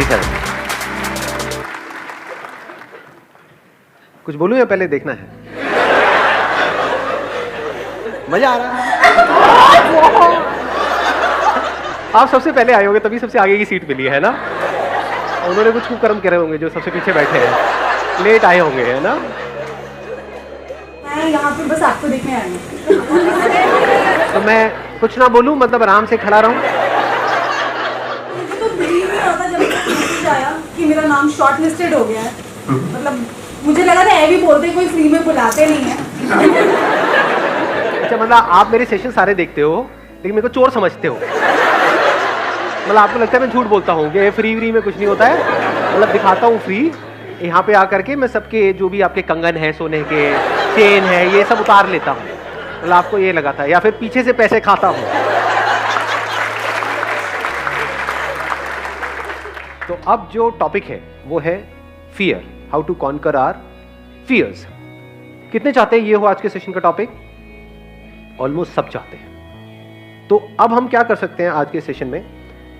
37। कुछ बोलूं या पहले देखना है? मजा आ रहा है? आप सबसे पहले आए होंगे तभी सबसे आगे की सीट मिली है ना? उन्होंने कुछ कुकर्म करे होंगे जो सबसे पीछे बैठे हैं, लेट आए होंगे, है ना? मैं यहाँ पे बस आपको देखने आई हूँ। तो मैं कुछ ना बोलूं, मतलब आराम से खड़ा रहूं? मुझे तो बिलीव नहीं होता जब मैसेज आया कि मेरा नाम शॉर्ट लिस्टेड हो गया है। मतलब मुझे लगा था ऐ भी बोलते कोई फ्री में बुलाते नहीं है। अच्छा, मतलब आप मेरे सेशन सारे देखते हो लेकिन मेरे को चोर समझते हो? मतलब आपको लगता है मैं झूठ बोलता हूँ कि फ्री में कुछ नहीं होता है? मतलब दिखाता हूँ फ्री, यहाँ पे आकर के मैं सबके जो भी आपके कंगन है, सोने के चेन है, ये सब उतार लेता हूँ। मतलब आपको ये लगा था, या फिर पीछे से पैसे खाता हूँ? तो अब जो टॉपिक है वो है fear, how to conquer our fears. कितने चाहते हैं ये हो आज के सेशन का टॉपिक? ऑलमोस्ट सब चाहते हैं। तो अब हम क्या कर सकते हैं आज के सेशन में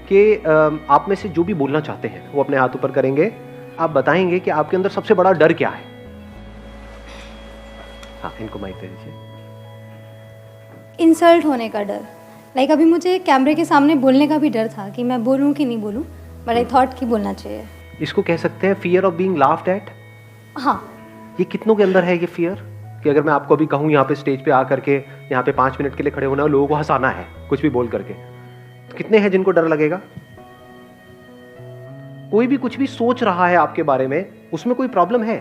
कि आप में से जो भी बोलना चाहते हैं वो अपने हाथ ऊपर करेंगे। आप बताएंगे कि आपके अंदर सबसे बड़ा डर क्या है। हाँ, इनको माइक दे दीजिए। इंसल्ट होने का डर। लाइक अभी मुझे कैमरे के सामने बोलने का भी डर था कि मैं बोलूं कि नहीं बोलूं, बट आई थॉट कि बोलना चाहिए। इसको कह सकते हैं fear of being laughed eight. हाँ, ये कितनों के अंदर है ये फियर कि अगर मैं आपको अभी कहूँ यहाँ पे स्टेज पे आकर के यहाँ पे 5 मिनट के लिए खड़े होना, लोगों को हंसाना है कुछ भी बोल करके, तो कितने हैं जिनको डर लगेगा? कोई भी कुछ भी सोच रहा है आपके बारे में, उसमें कोई प्रॉब्लम है?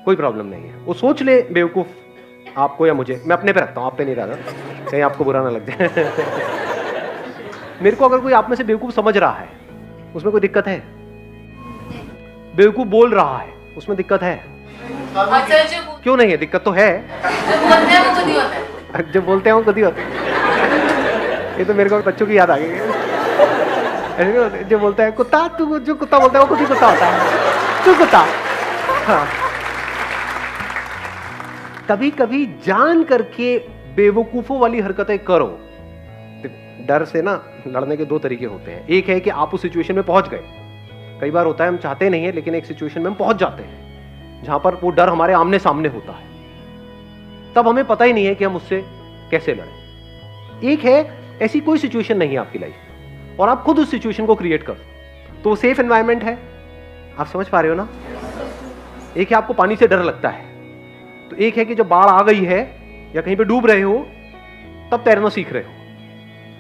कोई प्रॉब्लम नहीं है। वो सोच ले बेवकूफ आपको या मुझे, मैं अपने पे रखता हूं, आप पे नहीं रहा, कहीं आपको बुरा ना लग जाए। मेरे को अगर कोई आप में से बेवकूफ समझ रहा है उसमें कोई दिक्कत है? बेवकूफ बोल रहा है उसमें दिक्कत है? क्यों नहीं है? दिक्कत तो है। जब बोलते हैं वो कभी होता है। ये तो मेरे को बच्चों की याद आ गई। जो बोलता है कुत्ता, तू जो कुत्ता बोलता है वो खुद ही कुत्ता होता है, तू कुत्ता। हाँ, कभी कभी जान करके बेवकूफों वाली हरकतें करो। डर से ना लड़ने के 2 तरीके होते हैं। एक है कि आप उस सिचुएशन में पहुंच गए। कई बार होता है हम चाहते नहीं है लेकिन एक सिचुएशन में हम पहुंच जाते हैं जहां पर वो डर हमारे आमने सामने होता है, तब हमें पता ही नहीं है कि हम उससे कैसे लड़ें। एक है ऐसी कोई सिचुएशन नहीं है आपकी लाइफ में और आप खुद उस सिचुएशन को क्रिएट कर, तो सेफ एनवायरनमेंट है। आप समझ पा रहे हो ना? एक है आपको पानी से डर लगता है, तो एक है कि जब बाढ़ आ गई है या कहीं पे डूब रहे हो तब तैरना सीख रहे हो।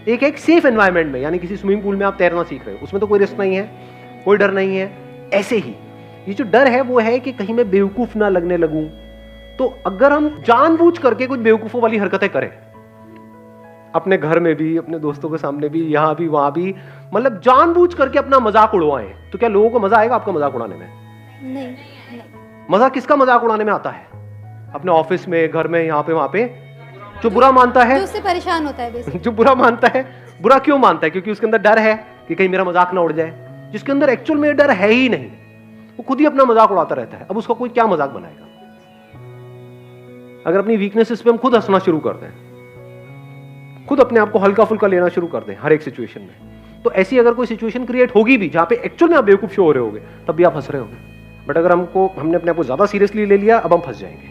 एक एक सेफ एनवायरनमेंट में, यानी किसी स्विमिंग पूल में आप तैरना सीख रहे हो, उसमें तो कोई रिस्क नहीं है, कोई डर नहीं है। ऐसे ही ये जो डर है वो है कि कहीं मैं बेवकूफ ना लगने लगूं। तो अगर हम जानबूझ करके कुछ बेवकूफों वाली हरकतें करें, अपने घर में भी, अपने दोस्तों के सामने भी, यहां भी वहां भी, मतलब जानबूझ करके अपना मजाक उड़वाएं, तो क्या लोगों को मजा आएगा आपका मजाक उड़ाने में? नहीं। मजा किसका मजाक उड़ाने में आता है? अपने ऑफिस में, घर में, यहाँ पे वहां पे। जो बुरा मानता है, जो उससे परेशान होता है बेसिकली। जो बुरा मानता है। बुरा क्यों मानता है? क्योंकि उसके अंदर डर है कि कहीं मेरा मजाक ना उड़ जाए। जिसके अंदर एक्चुअल में डर है ही नहीं, वो खुद ही अपना मजाक उड़ाता रहता है। अब उसका कोई क्या मजाक बनाएगा? अगर अपनी वीकनेसेस पे हम खुद हंसना शुरू कर दें, खुद अपने आप को हल्का फुल्का लेना शुरू कर दें हर एक सिचुएशन में, तो ऐसी अगर कोई सिचुएशन क्रिएट होगी भी जहां पे एक्चुअल में आप बेवकूफ शो हो रहे होगे, तब भी आप हंस रहे होगे। बट अगर हमने अपने आप को ज्यादा सीरियसली ले लिया, अब हम फंस जाएंगे।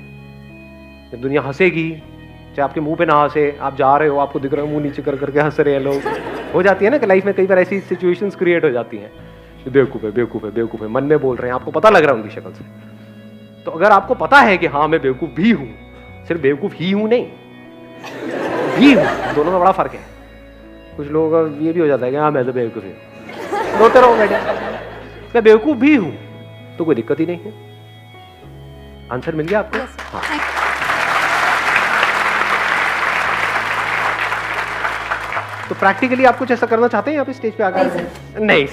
जब दुनिया हंसेगी, चाहे आपके मुंह पे ना हंसे, आप जा रहे हो, आपको दिख रहा है मुंह नीचे कर करके हंस रहे हैं लोग, हो जाती है ना कि लाइफ में कई बार ऐसी सिचुएशंस क्रिएट हो जाती हैं। बेवकूफ है, बेवकूफ है, बेवकूफ है, मन में बोल रहे हैं, आपको पता लग रहा है उनकी शक्ल से। तो अगर आपको पता है कि हाँ मैं बेवकूफ भी हूं, सिर्फ बेवकूफ ही हूं नहीं, भी हूं, दोनों में बड़ा फर्क है। कुछ लोगों का ये भी हो जाता है कि हाँ मैं तो बेवकूफ हूं, रोते रहो बेटे, मैं बेवकूफ भी हूं, तो कोई दिक्कत ही नहीं है। आंसर मिल गया आपको? हाँ। तो प्रैक्टिकली आप कुछ ऐसा करना चाहते हैं यहाँ पे स्टेज पे आकर? नहीं,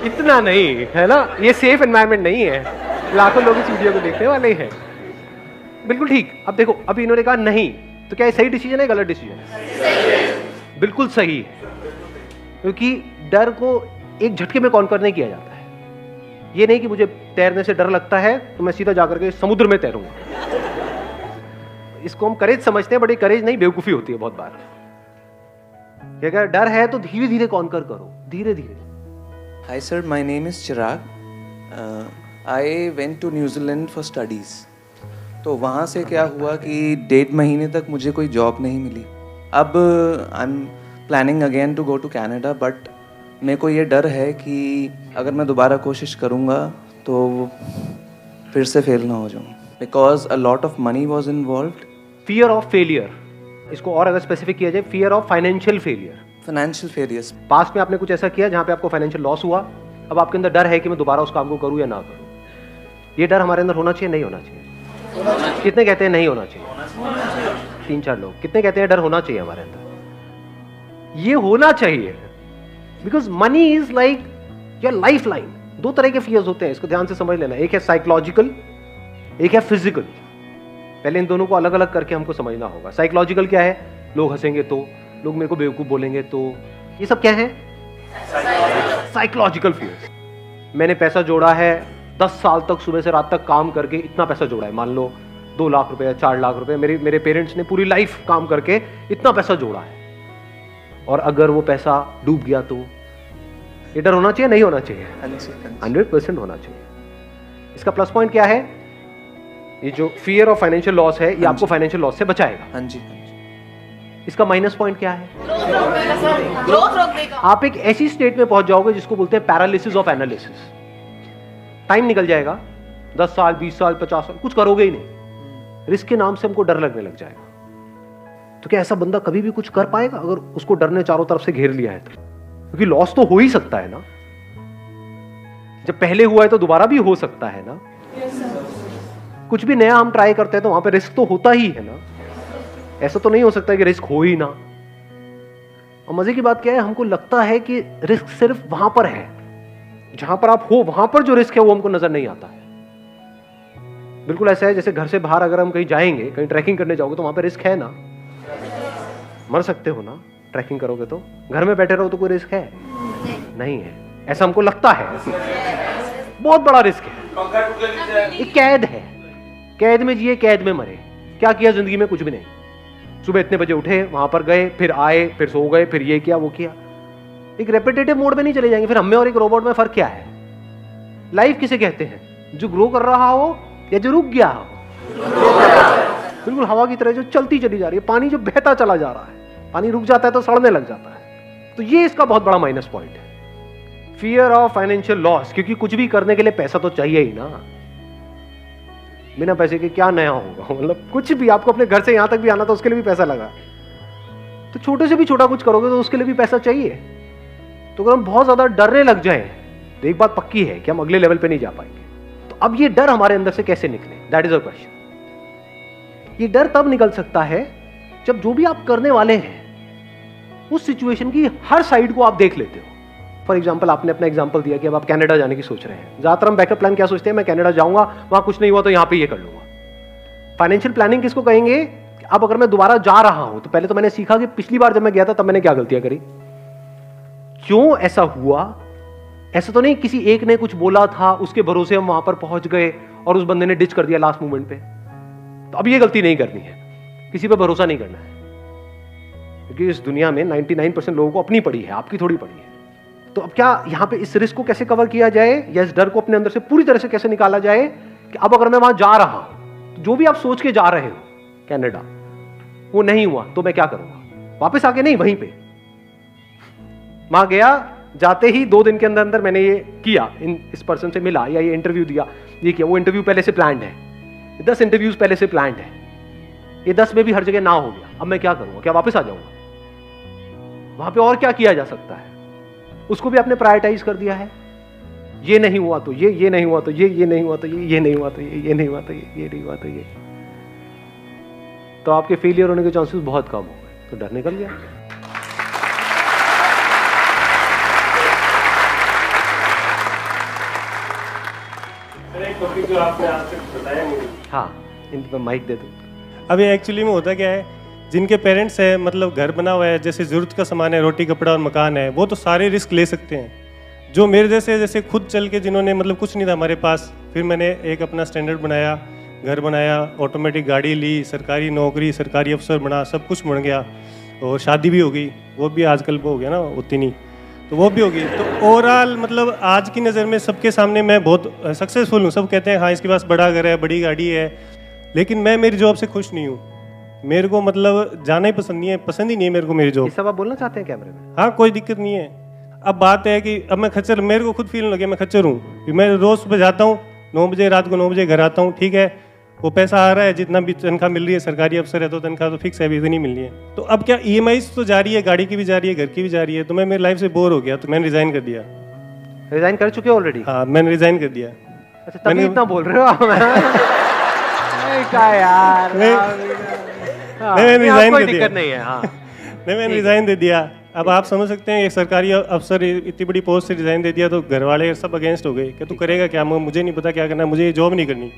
इतना नहीं है ना, ये सेफ एनवायरनमेंट नहीं है, लाखों लोग इस वीडियो को देखने वाले हैं। बिल्कुल ठीक। अब देखो, अभी इन्होंने कहा नहीं, तो क्या ये सही डिसीजन है, गलत डिसीजन है? बिल्कुल सही है, क्योंकि डर को एक झटके में कॉन्कर नहीं किया जाता है। ये नहीं कि मुझे तैरने से डर लगता है तो मैं सीधा जाकर के समुद्र में तैरूंगा। इसको हम करेज समझते हैं, बट ये करेज नहीं, बेवकूफी होती है बहुत बार। कि अगर डर है तो धीरे धीरे कॉन्कर करो, धीरे धीरे। Hi sir, my name is Chirag. I went to New Zealand for studies. तो वहाँ से क्या हुआ कि 1.5 महीने तक मुझे कोई जॉब नहीं मिली। अब I am planning again to go to Canada, but मेरे को ये डर है कि अगर मैं दोबारा कोशिश करूँगा तो फिर से फेल ना हो जाऊँ, because a lot of money was involved. Fear of failure, इसको और अगर स्पेसिफिक किया जाए, fear of financial failure. Financial failures, past में आपने कुछ ऐसा किया जहाँ पे आपको फाइनेंशियल लॉस हुआ, अब आपके अंदर डर है कि मैं दोबारा उस काम को करूँ या ना करूँ। ये डर हमारे अंदर होना चाहिए, नहीं होना चाहिए? कितने कहते हैं नहीं होना चाहिए? 3-4 लोग। कितने कहते हैं डर होना चाहिए हमारे अंदर? ये होना चाहिए, because money is like your life line. 2 तरह के फियर्स होते हैं, इसको ध्यान से समझ लेना। एक है साइकोलॉजिकल, एक है फिजिकल। पहले इन दोनों को अलग अलग करके हमको समझना होगा। साइकोलॉजिकल क्या है? लोग हंसेंगे तो, लोग मेरे को बेवकूफ बोलेंगे तो, ये सब क्या है? Psychological fears. मैंने पैसा जोड़ा है, 10 साल तक सुबह से रात तक काम करके इतना पैसा जोड़ा है, मान लो 2 लाख रुपए या 4 लाख रुपए, मेरे पेरेंट्स ने पूरी लाइफ काम करके इतना पैसा जोड़ा है, और अगर वो पैसा डूब गया तो ये डर होना चाहिए, नहीं होना चाहिए? 100% होना चाहिए। इसका प्लस पॉइंट क्या है? ये जो फियर ऑफ फाइनेंशियल लॉस है, ये आपको फाइनेंशियल लॉस से बचाएगा। हाँ जी। इसका माइनस पॉइंट क्या है? ग्रोथ रोक देगा। आप एक ऐसी स्टेट में पहुंच जाओगे जिसको बोलते हैं पैरालिसिस ऑफ एनालिसिस। टाइम निकल जाएगा, 10 साल 20 साल 50 साल, कुछ करोगे ही नहीं। रिस्क के नाम से हमको डर लगने लग जाएगा। तो क्या ऐसा बंदा कभी भी कुछ कर पाएगा अगर उसको डर ने चारों तरफ से घेर लिया है तो? क्योंकि लॉस तो हो ही सकता है ना, जब पहले हुआ है तो दोबारा भी हो सकता है ना। कुछ भी नया हम ट्राई करते हैं तो वहां पे रिस्क तो होता ही है ना। ऐसा तो नहीं हो सकता कि रिस्क हो ही ना। और मजे की बात क्या है, हमको लगता है कि रिस्क सिर्फ वहां पर है, जहां पर आप हो वहां पर जो रिस्क है वो हमको नजर नहीं आता है। बिल्कुल ऐसा है जैसे घर से बाहर अगर हम कहीं जाएंगे, कहीं ट्रैकिंग करने जाओगे तो वहां पे रिस्क है ना, मर सकते हो ना ट्रैकिंग करोगे तो। घर में बैठे रहो तो कोई रिस्क है? नहीं है, ऐसा हमको लगता है। बहुत बड़ा रिस्क है, एक कैद है, कैद में जिए कैद में मरे। क्या किया जिंदगी में? कुछ भी नहीं। सुबह इतने बजे उठे, वहां पर गए, फिर आए, फिर सो गए, फिर ये किया वो किया। एक रेपिटेटिव मोड में नहीं चले जाएंगे। फिर हमें और एक रोबोट में फर्क क्या है? लाइफ किसे कहते हैं? जो ग्रो कर रहा हो या जो रुक गया हो। बिल्कुल हवा की तरह जो चलती चली जा रही है, पानी जो बहता चला जा रहा है। पानी रुक जाता है तो सड़ने लग जाता है। तो ये इसका बहुत बड़ा माइनस पॉइंट है, फियर ऑफ फाइनेंशियल लॉस। क्योंकि कुछ भी करने के लिए पैसा तो चाहिए ही ना। बिना पैसे के क्या नया होगा? मतलब कुछ भी, आपको अपने घर से यहां तक भी आना तो उसके लिए भी पैसा लगा। तो छोटे से भी छोटा कुछ करोगे तो उसके लिए भी पैसा चाहिए। तो अगर हम बहुत ज्यादा डरने लग जाएं तो एक बात पक्की है कि हम अगले लेवल पे नहीं जा पाएंगे। तो अब ये डर हमारे अंदर से कैसे निकले? That is a question. ये डर तब निकल सकता है जब जो भी आप करने वाले हैं उस सिचुएशन की हर साइड को आप देख लेते हो। फॉर एग्जाम्पल, आपने अपना एग्जाम्पल दिया कि अब आप कनाडा जाने की सोच रहे हैं। ज्यादातर हम बैकअप प्लान क्या सोचते हैं? मैं कनाडा जाऊंगा, वहां कुछ नहीं हुआ तो यहां पे ये कर लूंगा। फाइनेंशियल प्लानिंग किसको कहेंगे? अब अगर मैं दोबारा जा रहा हूं तो पहले तो मैंने सीखा कि पिछली बार जब मैं गया था तब मैंने क्या गलतियां करी, क्यों ऐसा हुआ। ऐसा तो नहीं किसी एक ने कुछ बोला था, उसके भरोसे हम वहां पर पहुंच गए और उस बंदे ने डिच कर दिया लास्ट मोमेंट पे। तो अब ये गलती नहीं करनी है, किसी पे भरोसा नहीं करना है। क्योंकि इस दुनिया में 99% लोगों को अपनी पड़ी है, आपकी थोड़ी पड़ी है। तो अब क्या यहां पे इस रिस्क को कैसे कवर किया जाए, या इस डर को अपने अंदर से पूरी तरह से कैसे निकाला जाए कि अब अगर मैं वहां जा रहा हूं तो जो भी आप सोच के जा रहे हो कनाडा, वो नहीं हुआ तो मैं क्या करूंगा? वापस आके नहीं, वहीं पे वहां गया, जाते ही 2 दिन के अंदर अंदर मैंने ये किया, इस पर्सन से मिला या ये इंटरव्यू दिया, ये किया। वो इंटरव्यू पहले से प्लान्ड है, 10 इंटरव्यूज पहले से प्लान्ड है। ये 10 में भी हर जगह ना हो गया, अब मैं क्या करूंगा? क्या वापस आ जाऊंगा? वहां पे और क्या किया जा सकता है? उसको भी आपने प्रायोरिटाइज कर दिया है। ये नहीं हुआ तो ये नहीं हुआ तो ये नहीं हुआ तो ये नहीं हुआ तो ये नहीं हुआ तो ये नहीं हुआ तो ये। तो आपके फेलियर होने के चांसेस बहुत कम हो गए। तो डर निकल गया। एक टॉपिक जो आपने आज तक बताया मुझे, हाँ, इन पर माइक दे दो। अभी एक्चुअली में होता क्या है, जिनके पेरेंट्स है, मतलब घर बना हुआ है, जैसे ज़रूरत का सामान है, रोटी कपड़ा और मकान है, वो तो सारे रिस्क ले सकते हैं। जो मेरे जैसे खुद चल के, जिन्होंने मतलब कुछ नहीं था हमारे पास, फिर मैंने एक अपना स्टैंडर्ड बनाया, घर बनाया, ऑटोमेटिक गाड़ी ली, सरकारी नौकरी, सरकारी अफसर बना, सब कुछ बन गया। और शादी भी हो गई, वो भी आजकल वो हो गया ना उतनी नहीं, तो वो भी होगी। तो ओवरऑल मतलब आज की नज़र में सबके सामने मैं बहुत सक्सेसफुल हूँ। सब कहते हैं हाँ इसके पास बड़ा घर है, बड़ी गाड़ी है, लेकिन मैं मेरी जॉब से खुश नहीं हूँ। मेरे को मतलब जाना ही पसंद नहीं है, पसंद ही नहीं है मेरे को मेरी जॉब। ये सब आप बोलना चाहते हैं कैमरे में? हाँ कोई दिक्कत नहीं है। अब बात है कि अब मैं खच्चर, मेरे को खुद फील लगे मैं खच्चर हूँ। मैं रोज़ सुबह जाता हूँ 9 बजे, रात को 9 बजे घर आता हूँ, ठीक है, वो पैसा आ रहा है, जितना भी तनख्वाह मिल रही है, सरकारी अफसर है तो तनख्वाह तो फिक्स है, अभी इतनी मिल रही है। तो अब क्या EMI तो जा रही है, गाड़ी की भी जा रही है, घर की भी जा रही है, तो मैं मेरी लाइफ से बोर हो गया, तो मैंने रिज़ाइन कर दिया। रिजाइन कर चुके हो ऑलरेडी? हाँ मैंने रिज़ाइन कर दिया। अच्छा तभी इतना बोल रहे हो आप? क्या यार, मैंने रिज़ाइन कोई कर दिया। दिक्कत नहीं है। हाँ नहीं मैंने रिज़ाइन दे दिया। अब आप समझ सकते हैं एक सरकारी अफसर इतनी बड़ी पोस्ट से रिज़ाइन दे दिया तो घर वाले सब अगेंस्ट हो गए कि तू करेगा क्या, मुझे नहीं पता क्या करना है, मुझे ये जॉब नहीं करनी।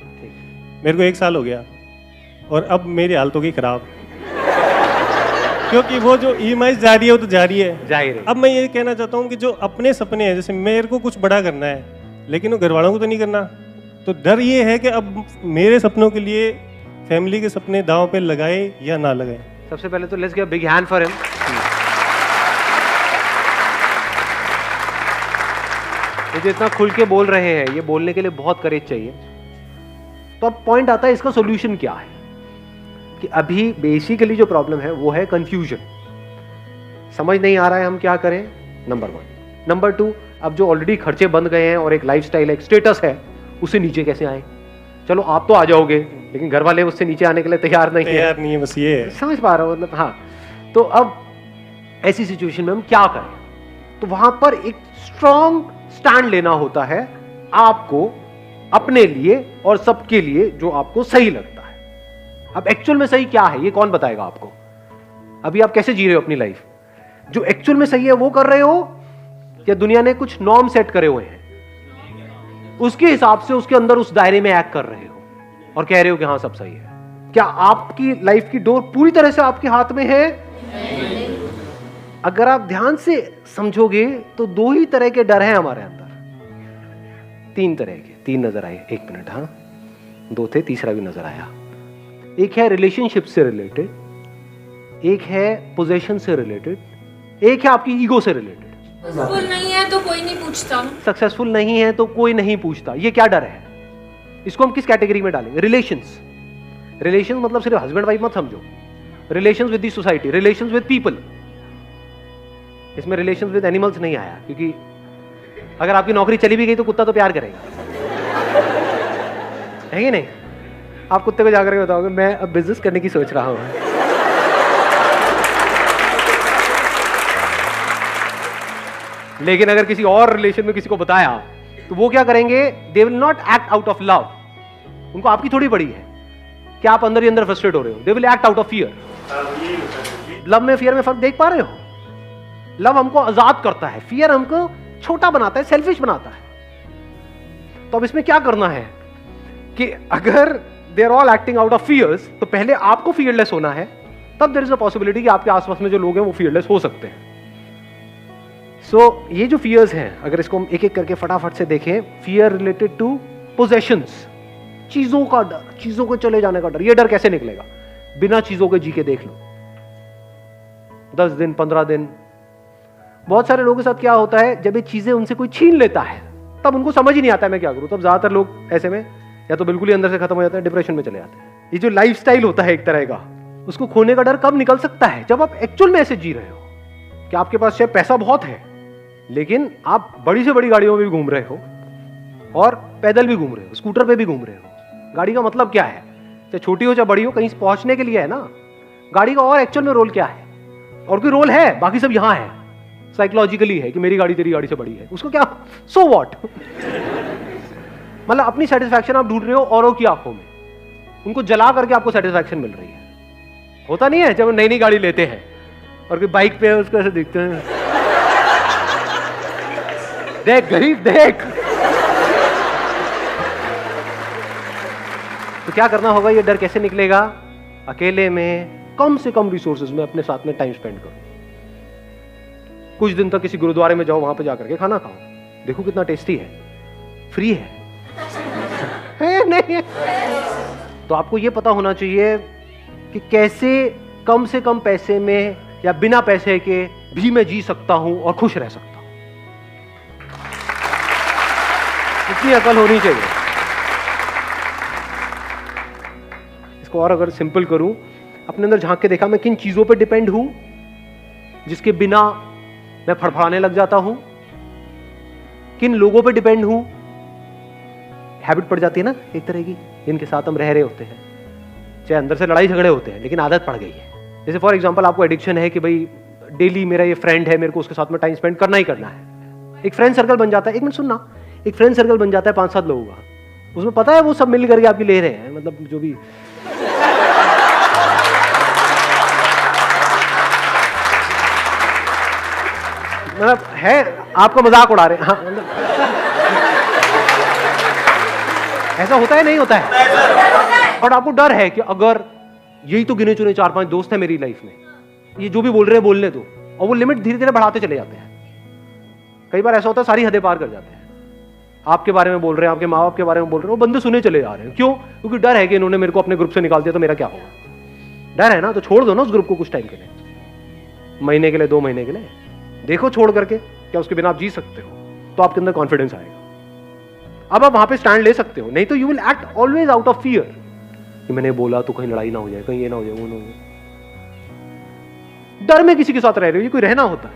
मेरे को 1 साल हो गया और अब मेरी हालत हो गई ख़राब क्योंकि वो जो EMI जा रही है वो तो जा रही है, जाहिर है। अब मैं ये कहना चाहता हूँ कि जो अपने सपने हैं, जैसे मेरे को कुछ बड़ा करना है लेकिन वो घर वालों को तो नहीं करना, तो डर ये है कि अब मेरे सपनों के लिए फैमिली के सपने दांव पे लगाए या ना लगाए। सबसे पहले तो let's give a big hand for him. ये जो इतना खुल के बोल रहे हैं, ये बोलने के लिए बहुत करेज चाहिए। तो अब पॉइंट आता है इसका सॉल्यूशन क्या है, कि अभी बेसिकली जो प्रॉब्लम है वो है कंफ्यूजन। समझ नहीं आ रहा है हम क्या करें, नंबर 1। नंबर 2, अब जो ऑलरेडी खर्चे बंद गए हैं और एक लाइफस्टाइल है, एक स्टेटस है, उससे नीचे कैसे आए। चलो आप तो आ जाओगे, लेकिन घर वाले उससे नीचे आने के लिए तैयार नहीं है। बस ये है। समझ पा रहा हूँ मतलब। हाँ, तो अब ऐसी सिचुएशन में हम क्या करें, तो वहां पर एक स्ट्रॉन्ग स्टैंड लेना होता है आपको, अपने लिए और सबके लिए, जो आपको सही लगता है। अब एक्चुअल में सही क्या है ये कौन बताएगा आपको? अभी आप कैसे जी रहे हो अपनी लाइफ? जो एक्चुअल में सही है वो कर रहे हो, या दुनिया ने कुछ नॉर्म सेट करे हुए हैं उसके हिसाब से उसके अंदर उस दायरे में एक्ट कर रहे हो और कह रहे हो कि हाँ सब सही है? क्या आपकी लाइफ की डोर पूरी तरह से आपके हाथ में है? अगर आप ध्यान से समझोगे तो 2 ही तरह के डर हैं हमारे अंदर, 3 तरह के, 3 नजर आए। 1 मिनट, हाँ 2 थे, तीसरा भी नजर आया। एक है रिलेशनशिप से रिलेटेड, एक है पोजेशन से रिलेटेड, एक है आपकी ईगो से रिलेटेड। सक्सेसफुल नहीं है तो कोई नहीं पूछता। सक्सेसफुल नहीं है तो कोई नहीं पूछता, ये क्या डर है? इसको हम किस कैटेगरी में डालेंगे? रिलेशंस। रिलेशंस मतलब सिर्फ हस्बैंड वाइफ मत समझो, relations with the society, relations with people. इसमें रिलेशंस विद एनिमल्स नहीं आया, क्योंकि अगर आपकी नौकरी चली भी गई तो कुत्ता तो प्यार करेगा, है कि नहीं? आप कुत्ते को जाकर के बताओगे मैं अब बिजनेस करने की सोच रहा हूं, लेकिन अगर किसी और रिलेशन में किसी को बताया तो वो क्या करेंगे? They will not act out of love. उनको आपकी थोड़ी पड़ी है कि आप अंदर ही अंदर फ्रस्ट्रेट हो रहे हो। They will act out of fear. Love में फियर में फर्क देख पा रहे हो? लव हमको आजाद करता है, फियर हमको छोटा बनाता है, सेल्फिश बनाता है। तो अब इसमें क्या करना है कि अगर they are all acting out of fears, तो पहले आपको फियरलेस होना है, तब देयर इज अ पॉसिबिलिटी कि आपके आसपास में जो लोग हैं वो फियरलेस हो सकते हैं। ये जो फियर्स हैं, अगर इसको हम एक एक करके फटाफट से देखें, फियर रिलेटेड टू पोजेशंस, चीजों का डर, चीजों को चले जाने का डर। ये डर कैसे निकलेगा? बिना चीजों के जी के देख लो, 10 दिन 15 दिन। बहुत सारे लोगों के साथ क्या होता है, जब ये चीजें उनसे कोई छीन लेता है तब उनको समझ ही नहीं आता है मैं क्या करूं। तब ज्यादातर लोग ऐसे में या तो बिल्कुल ही अंदर से खत्म हो जाते हैं, डिप्रेशन में चले जाते हैं। ये जो लाइफस्टाइल होता है एक तरह का, उसको खोने का डर कब निकल सकता है? जब आप एक्चुअल में ऐसे जी रहे हो कि आपके पास शायद पैसा बहुत है, लेकिन आप बड़ी से बड़ी गाड़ियों में भी घूम रहे हो और पैदल भी घूम रहे हो, स्कूटर पे भी घूम रहे हो। गाड़ी का मतलब क्या है? चाहे छोटी हो चाहे बड़ी हो, कहीं पहुंचने के लिए है ना। गाड़ी का और एक्चुअल में रोल क्या है? और कोई रोल है? बाकी सब यहां है, साइकोलॉजिकली है कि मेरी गाड़ी तेरी गाड़ी से बड़ी है, उसको क्या, सो व्हाट। मतलब अपनी सेटिस्फैक्शन आप ढूंढ रहे हो औरों की आंखों में, उनको जला करके आपको सेटिस्फैक्शन मिल रही है। होता नहीं है जब नई नई गाड़ी लेते हैं और कोई बाइक पे है उसको ऐसे दिखते हैं, देख गरीब देख। तो क्या करना होगा? ये डर कैसे निकलेगा? अकेले में कम से कम रिसोर्सेज में अपने साथ में टाइम स्पेंड करो। कुछ दिन तक किसी गुरुद्वारे में जाओ, वहां पे जाकर के खाना खाओ, देखो कितना टेस्टी है, फ्री है, है नहीं है? तो आपको ये पता होना चाहिए कि कैसे कम से कम पैसे में या बिना पैसे के भी मैं जी सकता हूं और खुश रह सकता हूं? इतनी अकल होनी चाहिए। इसको और अगर सिंपल करूं, अपने अंदर झांक के देखा मैं किन चीजों पे डिपेंड हूं जिसके बिना मैं फड़फड़ाने लग जाता हूं, किन लोगों पे डिपेंड हूं, हैबिट पड़ जाती है ना एक तरह की, जिनके साथ हम रह रहे होते हैं, चाहे अंदर से लड़ाई झगड़े होते हैं लेकिन आदत पड़ गई है। जैसे फॉर एग्जांपल आपको एडिक्शन है कि भाई डेली मेरा ये फ्रेंड है, मेरे को उसके साथ में टाइम स्पेंड करना ही करना है। एक फ्रेंड सर्कल बन जाता है, एक मिनट सुनना, एक फ्रेंड सर्कल बन जाता है 5-7 लोगों का, उसमें पता है वो सब मिल करके आपकी ले रहे हैं, मतलब जो भी मतलब है, आपका मजाक उड़ा रहे हैं। हाँ, मतलब ऐसा होता है नहीं होता है? और आपको डर है कि अगर यही तो गिने चुने 4-5 दोस्त हैं मेरी लाइफ में, ये जो भी बोल रहे हैं बोलने दो, और वो लिमिट धीरे धीरे बढ़ाते चले जाते हैं। कई बार ऐसा होता है सारी हदें पार कर जाते हैं। आपके बारे में बोल रहे हैं, आपके माँ बाप के बारे में बोल रहे हैं, वो बंदे सुने चले जा रहे हैं। क्यों? क्योंकि डर है कि इन्होंने मेरे को अपने ग्रुप से निकाल दिया तो मेरा क्या होगा। डर है ना, तो छोड़ दो ना उस ग्रुप को कुछ टाइम के लिए, महीने के लिए, 2 महीने के लिए देखो छोड़ करके, क्या उसके बिना आप जी सकते हो? तो आपके अंदर कॉन्फिडेंस आएगा। अब आप वहां पे स्टैंड ले सकते हो, नहीं तो you will act always out of fear कि मैंने बोला तो कहीं लड़ाई ना हो जाए, कहीं ये ना हो जाए, वो ना हो जाए। डर में किसी के साथ रह रहे हो, ये कोई रहना होता है?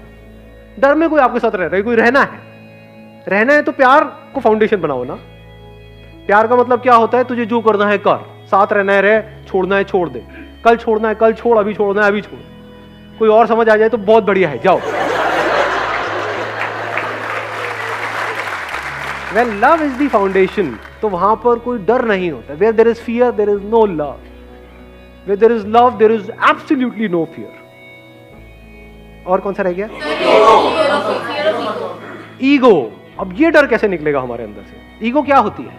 डर में कोई आपके साथ रह रहा है, कोई रहना है? रहना है तो प्यार को फाउंडेशन बनाओ ना। प्यार का मतलब क्या होता है? तुझे जो करना है कर, साथ रहना है रह, छोड़ना है छोड़ दे, कल छोड़ना है कल छोड़, अभी छोड़ना है अभी छोड़। कोई और समझ आ जाए तो बहुत बढ़िया है, जाओ। When love is the foundation, तो वहां पर कोई डर नहीं होता। Where there is fear, there is no love. Where there is love, there is absolutely no fear. और कौन सा रह गया? ईगो। अब ये डर कैसे निकलेगा हमारे अंदर से? ईगो क्या होती है?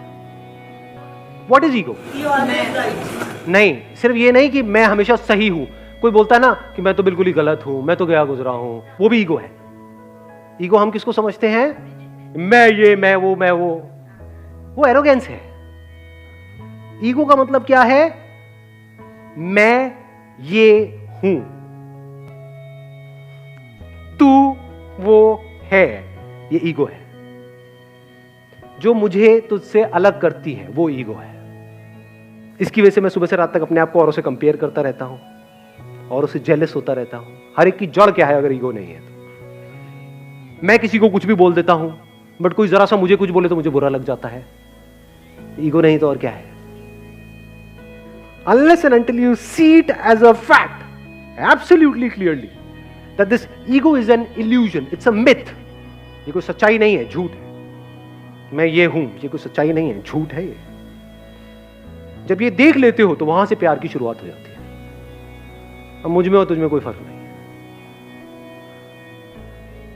What is ego? नहीं, सिर्फ ये नहीं कि मैं हमेशा सही हूं। कोई बोलता है ना कि मैं तो बिल्कुल ही गलत हूं, मैं तो गया गुजरा हूं, वो भी ईगो है। ईगो हम किसको समझते हैं? मैं ये, मैं वो एरोगेंस है। ईगो का मतलब क्या है? मैं ये हूं, तू वो है, ये ईगो है। जो मुझे तुझसे अलग करती है वो ईगो है। इसकी वजह से मैं सुबह से रात तक अपने आप को औरों से कंपेयर करता रहता हूं, औरों से जेलस होता रहता हूं। हर एक की जड़ क्या है अगर ईगो नहीं है तो? मैं किसी को कुछ भी बोल देता हूं, बट कोई जरा सा मुझे कुछ बोले तो मुझे बुरा लग जाता है। ईगो नहीं तो और क्या है? Unless and until you see it as a fact, absolutely clearly, that this ego is an illusion, it's a myth. ये कोई सच्चाई नहीं है, झूठ है। मैं ये हूं, ये कोई सच्चाई नहीं है, झूठ है ये। जब ये देख लेते हो तो वहां से प्यार की शुरुआत हो जाती है। अब मुझ में और तुझ में कोई फर्क नहीं।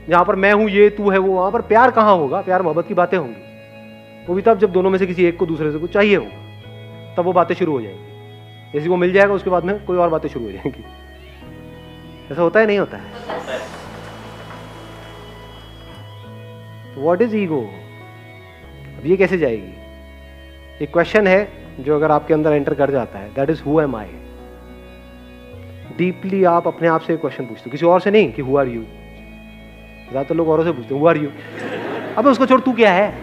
जहां पर मैं हूं, ये तू है वो, वहां पर प्यार कहां होगा? प्यार मोहब्बत की बातें होंगी। वो भी तब जब दोनों में से किसी एक को दूसरे से कुछ चाहिए होगा, तब वो बातें शुरू हो जाएंगी। जैसे वो मिल जाएगा उसके बाद में कोई और बातें शुरू हो जाएंगी। ऐसा होता है नहीं होता है? What is ego? अब ये कैसे जाएगी? एक क्वेश्चन है जो अगर आपके अंदर एंटर कर जाता है, that is who am I. Deeply आप अपने आप से एक क्वेश्चन पूछते हो, किसी और से नहीं कि हु आर यू। ज्यादातर लोग औरों से पूछते हैं हु आर यू। अबे उसको छोड़, तू क्या है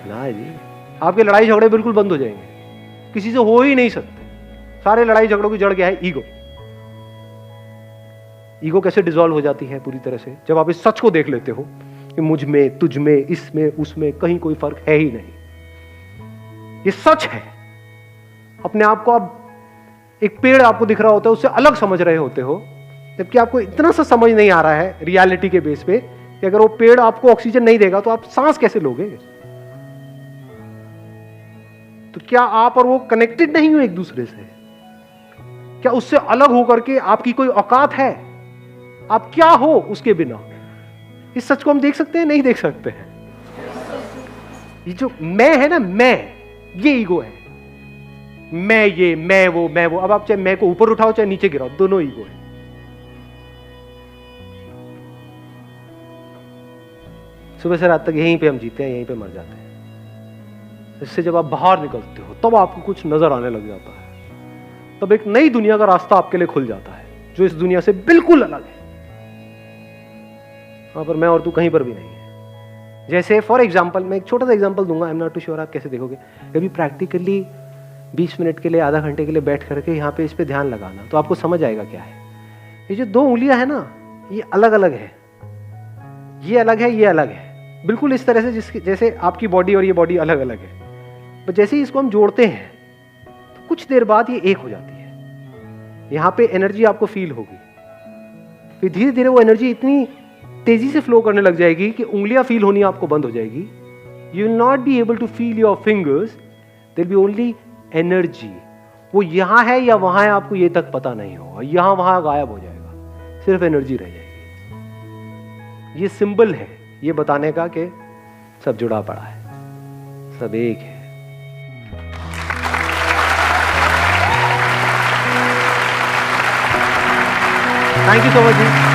ना जी। आपके लड़ाई झगड़े बिल्कुल बंद हो जाएंगे, किसी से हो ही नहीं सकते। सारे लड़ाई झगड़ों की जड़ क्या है? ईगो। ईगो कैसे डिसॉल्व हो जाती है पूरी तरह से? जब आप इस सच को देख लेते हो कि मुझ में, तुझ में, इसमें, उसमें कहीं कोई फर्क है ही नहीं। ये सच है। अपने आप को आप, एक पेड़ आपको दिख रहा होता है, उससे अलग समझ रहे होते हो, जबकि आपको इतना सा समझ नहीं आ रहा है रियलिटी के बेस पे कि अगर वो पेड़ आपको ऑक्सीजन नहीं देगा तो आप सांस कैसे लोगे? तो क्या आप और वो कनेक्टेड नहीं हो एक दूसरे से? क्या उससे अलग होकर के आपकी कोई औकात है? आप क्या हो उसके बिना? इस सच को हम देख सकते हैं? नहीं देख सकते हैं। ये जो मैं है ना, मैं, ये ईगो है। मैं ये, मैं वो, मैं वो। अब आप चाहे मैं को ऊपर उठाओ चाहे नीचे गिराओ, दोनों ईगो है। सुबह से रात तक यहीं पे हम जीते हैं, यहीं पे मर जाते हैं। इससे जब आप बाहर निकलते हो तब आपको कुछ नजर आने लग जाता है, तब एक नई दुनिया का रास्ता आपके लिए खुल जाता है, जो इस दुनिया से बिल्कुल अलग है। वहां पर मैं और तू कहीं पर भी नहीं है। जैसे फॉर एग्जाम्पल, मैं एक छोटा सा एग्जाम्पल दूंगा, I am not too sure आप कैसे देखोगे। कभी प्रैक्टिकली 20 मिनट के लिए, आधा घंटे के लिए बैठ करके यहाँ पे इस पे ध्यान लगाना, तो आपको समझ आएगा क्या है। ये जो 2 उंगलियां है ना, ये अलग अलग है, ये अलग है, ये अलग है, बिल्कुल इस तरह से जिसके जैसे आपकी बॉडी और ये बॉडी अलग अलग है। पर जैसे ही इसको हम जोड़ते हैं तो कुछ देर बाद ये एक हो जाती है। यहाँ पे एनर्जी आपको फील होगी, फिर धीरे धीरे वो एनर्जी इतनी तेजी से फ्लो करने लग जाएगी कि उंगलियां फील होनी आपको बंद हो जाएगी। You will not be able to feel your fingers, there be only energy. वो यहां है या वहां है आपको ये तक पता नहीं होगा, यहां वहां गायब हो जाएगा, सिर्फ एनर्जी रह जाएगी। ये सिंबल है ये बताने का कि सब जुड़ा पड़ा है, सब एक है। Thank you so much ji.